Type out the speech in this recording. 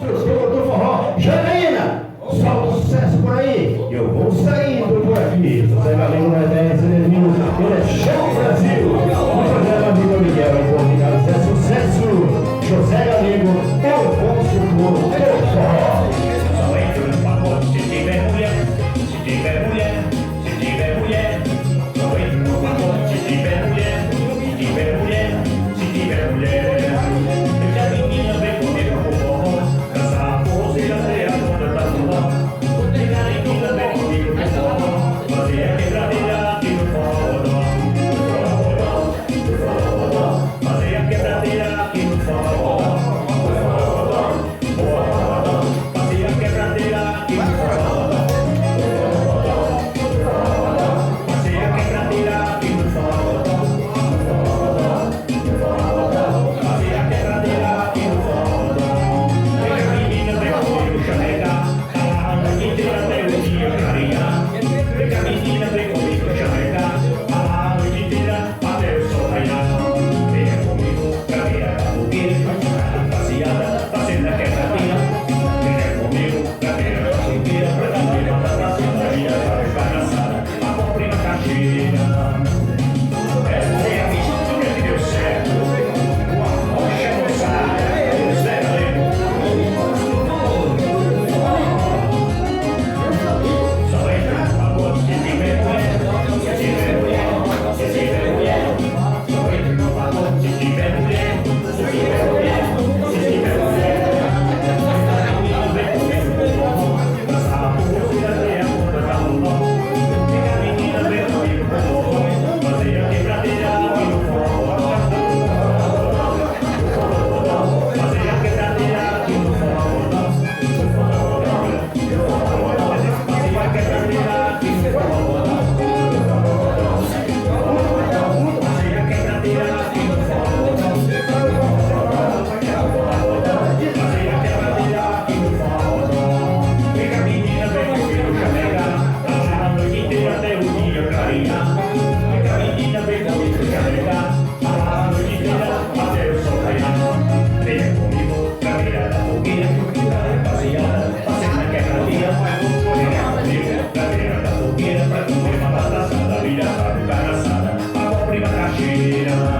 Show do forró, Janaína, solta o sucesso por aí. Eu vou saindo por aqui. José Galego na ideia, ele é Show Brasil. O programa Vitor Miguel é convidado, é sucesso. José Galego, eu vou supor do forró. Só entro no pacote se tiver mulher, se tiver mulher, se tiver mulher. Só entro no pacote se tiver mulher, se tiver mulher, se tiver mulher. Deixa a menina vem comigo pro forró, dançar a forrozeira até a ponta da rua. Deixa a menina vem comigo pro forró, fazer a quebradeira aqui no forró. Fazer a quebradeira aqui no forró. Fazer a quebradeira aqui no forró. Fazer a quebradeira aqui no forró. Fazer a quebradeira aqui no forró. Deixa a menina vem comigo chamegar, tá lá a noite inteira até o dia clarear. Deixa a menina vem comigo chamegar, tá lá a noite inteira até o sol raiar. Venha comigo pra virar a fogueira, passeada, fazendo a quebradeira. Venha comigo pra virar a fogueira, pra comer batata frita, virar a bagaçada, a bom prima caixeira. Essa é a mistura que deu certo. Poxa, moçada, José Galego. Só entra no pacote se tiver mulher, se tiver mulher, se tiver mulher. Só entra no pacote se tiver mulher, se tiver mulher, se tiver mulher. A menina vem comigo pro forró, dançar a forrozeira até a ponta da lua. A menina vem comigo pro forró, fazer a quebradeira aqui no forró. Fazer a quebradeira aqui no forró. Fazer a quebradeira aqui no forró. Fazer a quebradeira aqui no forró. Fazer a quebradeira aqui no forró. Vem a menina, vem comigo chamegar, passar a noite inteira até o dia clarear. Vem a menina, vem comigo chamegar, passar a noite inteira até o sol raiar. Venha comigo pra virar a fogueira, passeada, fazendo a quebradeira. Venha comigo pra virar a fogueira, pra comer uma batata assada, virar a bagaçada, a bom prima caixeira.